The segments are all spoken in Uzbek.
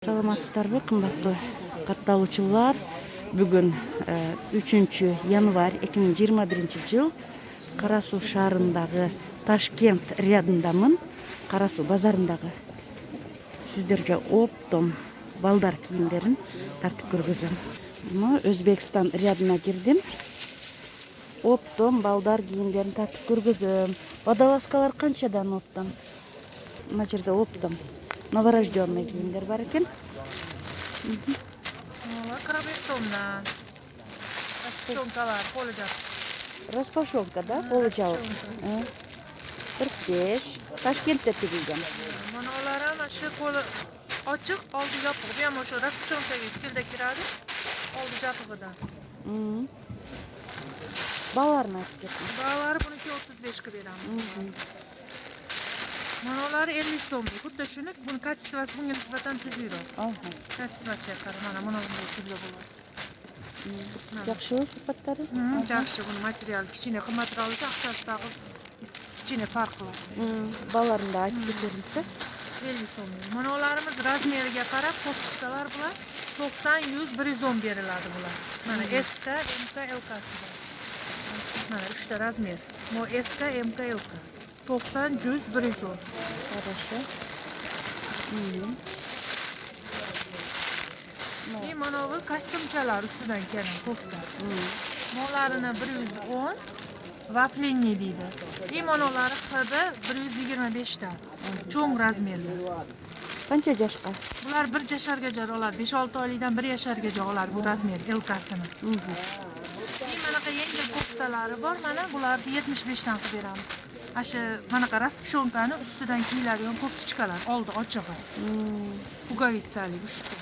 Саламатсыздарбы, кымбаттуу катталуучулар. Бүгүн 3 январь 2021 Кара Суу шаарындагы Ташкент рядындамын. Кара Суу базарындагы сиздерге оптом балдар кийимдерин тартып көргөзөм. Өзбекстан рядына кирдим. Оптом балдар кийимдерин тартып көргөзөм. Водолазкалар канчадан оптом? Мына жерде оптом новорожденный кийимдер бар экен. Крабестомна. Распашонкалар, полы жабык. Распашонка, да? Полы жабык. 45. Ташкентте тигилген. Манолар ham shu qo'li ochiq, oldi yopiq. Bu ham o'sha raspashonkaga stilda kiradi. Oldi yopig'idan. Balalarni aytib keting. Balari buniki 35 ga beramiz. Manolari 50 so'mlik. Xuddi shuni, buni kачествоsi bunga nisbatan tuzliroq. Kачествosiga qarab, mana bunday turli bo'ladi. Yaxshi sifatlari? Yaxshi, buni material kichkina qimmatroq bo'lsa, aqchasi kichkina farq qiladi. Balalarni aytib ketingizchi. 50 so'mlik. Manolarimiz razmeriga qarab ko'rsatsalar bular 90, 100, 110 beriladi bular. Mana SK, MK, LK. Mana 3 ta razmer. Bu SK, MK, LK. 90, 100, 110. Хорошо. Mana bu kostyumchalar ustidan kelgan to'xta. Mollarini 110, vaflinni deydi. Monolari hidi 125 ta. Cho'ng razmerli. Qancha yoshga? Bular 1 yashargacha oladi. 5-6 oylikdan 1 yashargacha oladi bu razmer LK'sini. Manaqa yengil ko'ftalari bor. Mana bularni 75 dan qilib beramiz. Asha manaqa raspashonkani ustidan kiyiladigan ko'ftichkalar, oldi ochig'i. Pugovitsali ushbu.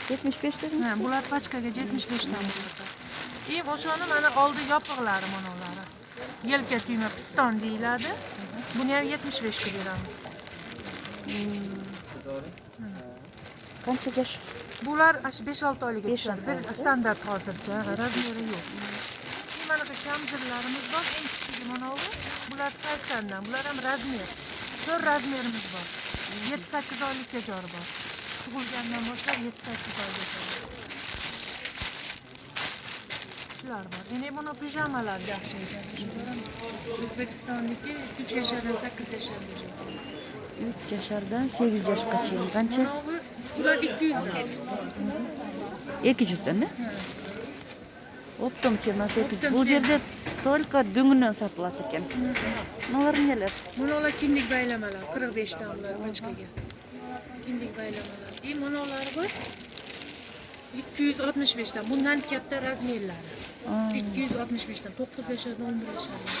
75 dedin? Ha, bular pachkaga 75 dan bo'ladi. O'shani mana oldi yopiqlari manolari. Yelka tuyma piston deyiladi. Buni ham 75 ga beramiz. Qancha yosh? Bular 5-6 oylikka tushadi. Bir standart hozircha, razmeri yo'q. Manaqa kamzirlarimiz bor, eng kichigi mana bu. Bular 80 dan. Bular ham razmer. 4 razmerimiz bor. 7-8 oylikka jori bor. Tug'ilgandan bo'lsa 7-8 oygacha. Shular bor. Endi buni pijamalar yaxshi ekan. O'zbekistonniki 3 yashardan 8 yashargacha. 3 yashardan 8 yoshgacha. Qancha? Bular 200 dan. 200 dan, ne? Оптом firması 800. Bu yerde только düngünden satılады ekan. Bunlar neler? Bular kindik baylamalar, 45 dan bular pachkaga. Kindik baylamalar. Bular bor 265 dan. Bundan katta razmerlari. 265 dan 9 yashardan 11 yasharga.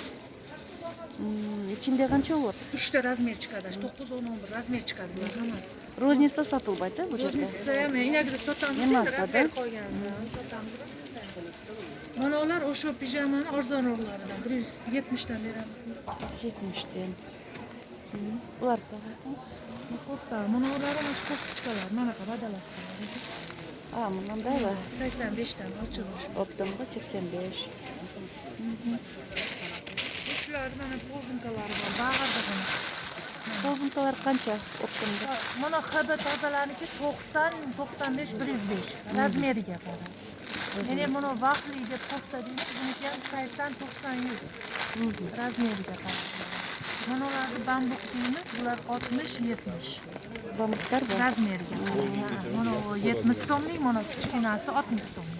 İçinde qancha olur? 3 ta razmer chiqadi. 9, 10, 11 razmer chiqadi bular hammasi. Roznisa satılmaydi bu yerda. Roznisa ham inagida sotamiz, razmer qo'ygan. Sotamiz. Manolar o'sha pijamani arzonroqlaridan 170 dan beramiz. 70 dan. Bular qaraymiz. Manolar mana shu ko'pchiqalar, mana badalaskalar. Bundan da 85 dan ochilmiş. Optomda 85. Shular mana pozunkalari bor, bag'irdig'ini. Pozunkalar qancha optomda? Mana hidi tozalarniki 90, 95, 105 razmeriga qarab. Yine bunu vaqtli deb to'xtadingiz, buniki ham 80, 90, 100 razmeriga qarab. Manolarni bambuk deymiz, bular 60, 70. Bambuklar bor. Razmeriga qarab. Mana 70 so'mlik, mana kichkinasi 60 so'mlik.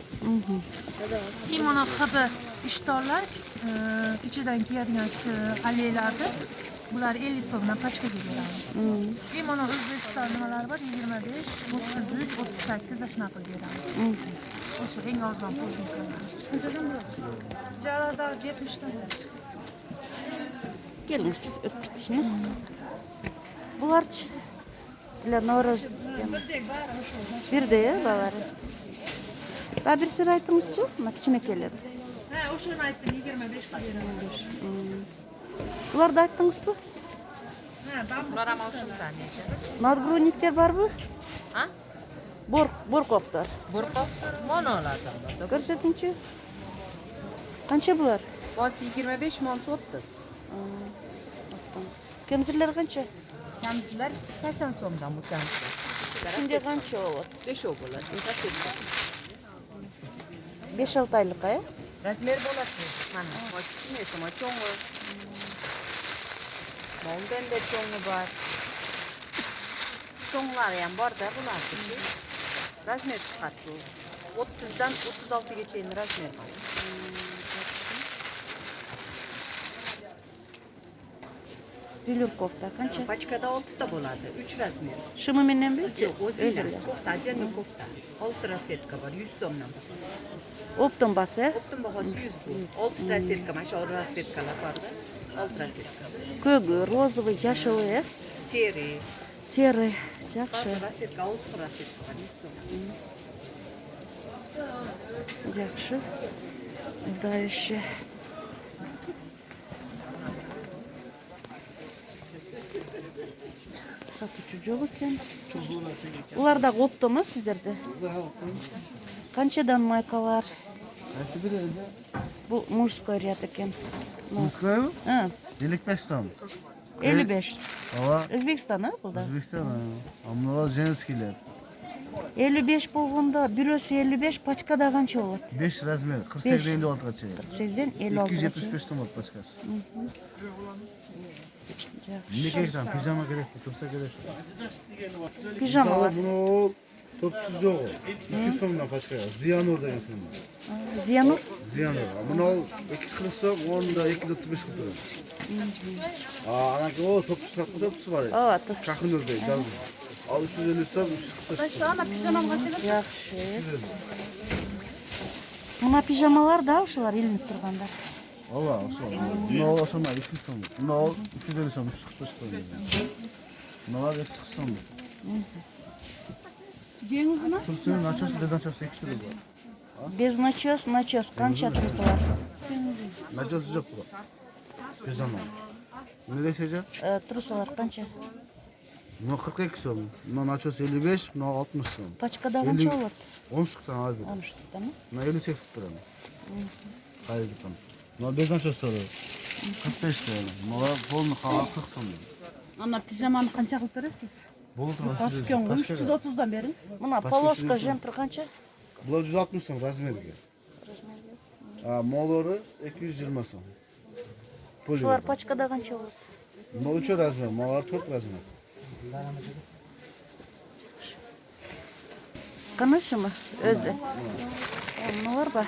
Mana hidi ishtonlar, ichidan kiyadigan qallaylarni bular 50 so'mdan pachkaga beramiz. Mana O'zbekiston nimalari bor? 25, 33, 38 shunaqa beramiz. O'sha eng arzon pozunkalar. Jarada 70 dan. Geliniz öpüp gitişine. Bularçı. Для норыз. Bir de ya baları. Daha bir sıra aytыңызчы, мына кичинекелер. Ha, o'shani aytdim, 25 ga beraman. Bular da ayttыңыз mı? Ha, bular ham o'shandan necha? Nadgrunikler var mı? Ha? Borkoplar. Borkoplar monolardan bor. Ko'rsatingchi. Qancha bular? Mansi 25, mansi 30. Kemzirlar qancha? Kamizlar 80 so'mdan bu kamizlar. Şimdi qancha olur? 5 o bo'ladi. Rasmetka. 5-6 aylık ya? Razmer bo'ladi. Mana, kichkinasi, mana cho'ngi. Bundan da cho'ngi bor. Cho'nglari ham bor-da bularniki. Razmer chiqadi bu. 30dan 36gacha razmer bor. Bülür kofta qancha? Paçkada 6 ta bo'ladi. 3 razmer. Shimi mendan bir? Yo'q, o'zinglar. Kofta, отдельный kofta. 6 rasmetka bor, 100 so'mdan bahosi. Optum bası. Optum bahosi 100 bu. 6 rasmetka, mana shu rasmetkalar bor-da. 6 rasmetka. Ko'gi, rozовый, yaşılı, Seri. серый. Yaxshi. Bor rasmetka, 6 rasmetka bor, 100 so'm. Yaxshi. Дальше. Satuvchi yo'q ekan. Ularda optimi sizlarda? Qanchadan maykalar? Qaysi biri endi? Bu mужской rяд ekan. Moskva? Ha, 55 so'm. 55. Ava O'zbekiston ha bular. O'zbekiston. Ammo jenskilar. 55 bo'lganda, birosi 55 paçkada qancha bo'ladi? 5 razmer 48 dan 56 gacha. 48dan 56 gacha. 275 so'm paçkasi. Yaxshi. Ne kerak tam pijama kerak, tursa kerak. Pijamalar. Buni topsiz yo'q. 300 so'mdan paçka. Ziyanur degan film. Ziyanur. Ziyanur. Buni 240 so'm, onda 235 qilib turadi. Anaki o topsiz var. Aa, top. Şakınur deydi. Al 350 so'm, 345. Yaxshi. Buna pijamalar da uşular ilinib turganda. Ava, no, oşama 300 so'm. No, 350 so'm, 345 so'm. Nolar 240 so'm. Dengiz mi? Tursun nachos, nachos 2 kilo bor. Bez nachos qancha tursalar? Nachos yo'q bu. Pijama. Ne deseceğim? Tursalar qancha? No 42 so'm. No nachos 55, no 60 so'm. Paçkada qancha bo'ladi? 10 shtukdan abi. 10 shtukdami? No 58 qilib turaman. Qarizdan. No bez nachos so'ra. 45 so'm. No polni qala 40 so'm. Ama pijamani qancha qilib berasiz? Bo'ldi, Pastkan 330 dan bering. Mana poloska jemper qancha? Bular 160 so'm razmeriga. Molori 220 so'm. Shular paçkada qancha bo'ladi? No 3 razmer, molar 4 razmer. Qanashimi? O'zi. Nimalar bor?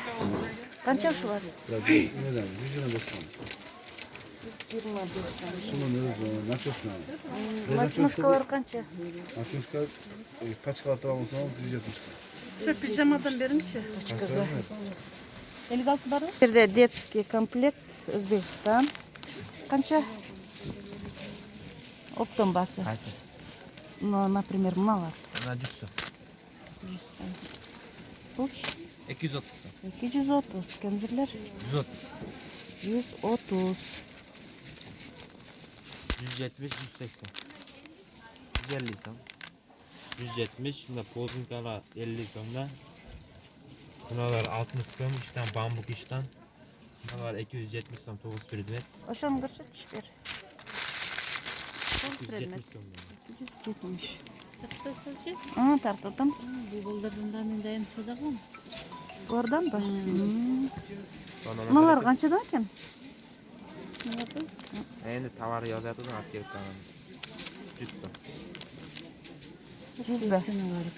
Qancha shular? Neden? 125 so'm. 25 so'm. Şunun özü, nachoslar. Nachnoskalar qancha? Nachoska paçka atıramı so'm 170 so'm. Shu pijamadan beringchi. 56 barmi? Bu yerda детский komplekt O'zbekiston. Qancha? Optum basi. Qaysi? No, например, bunalar. Mana 100 so'm. 100 so'm. Puch 230 so'm. 230. Kemzirlar 130. 130. 170, 180. 150 so'm. 170, bunda pozinkalar 50 so'mdan. Bunalar 60 so'm, ishdan bambuk ishdan. Bunalar 270 so'm, 9 predmet. Oshani ko'rsatchi ber. 270 so'm. 270. Tartibsizchi? Aa, tartibdim. Bu buldirdan menda ham sadaqami? Ulardanmi? Sonra Bunalar qanchadan ekan? endi tovar yozadi-da, olib kelib qo'yaman. 100 so'm. 100 ba.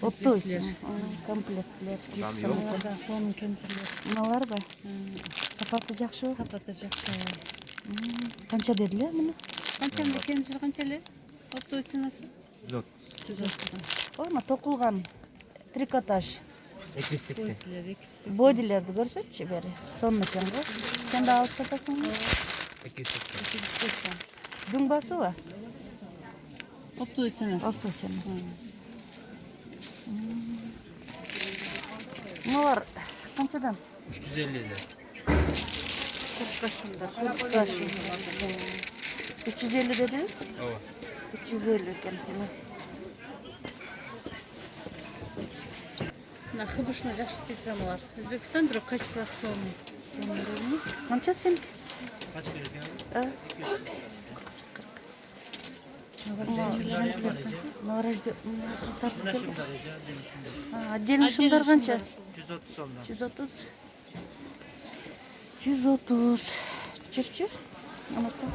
Optoysi. Komplektlar. Tam yo'q. Bulardan soni kamsizlar. Bunalar ba. Sapati yaxshi. Sapati yaxshi. Qancha dedilar buni? Qancha kamsizlar qanchalik? Optoysinasi? 130. 130. Ona to'qilgan trikotaj 280. Sizlar 280. boydilarni ko'rsatchi beri. Sonni ekan-ku. Sen de olib sotasizmi? 280. Dumbasi va? Optoysinasi. Optoysini. Bunalar qanchadan? 350 da. 350 dedi. Ova. 350 ekan. Na xibishni yaxshi pijamalar. O'zbekiston turib kачествоsi soni. Qancha sen? Отдельный шындар қанша? 130 сомдан. 130. 130. Жүрші? Анатта.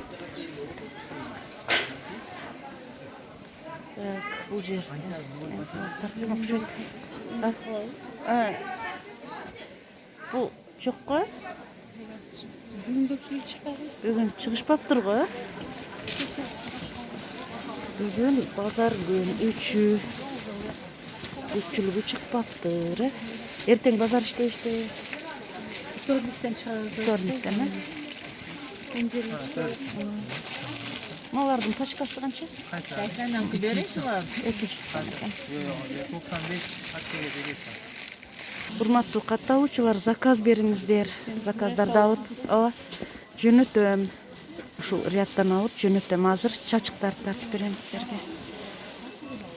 Так, бұл жерде. Бұл жоқ қой? Бүгін шығышпап тұр ғой? Бүгін базар күн үчілігі шықпаптыр. Ертең базар іште. Вторниктен шығады. Вторниктен, ме? Малардың пачкасы қанша? Сәйсәннен күдересің ба? 200 сом екен. Урматтуу катталуучулар, заказ бериңиздер. Заказдарды алып, жөнөтөм. Ушул рядтан алып жөнөтөм. Азыр чачыктарды тартып берем силерге.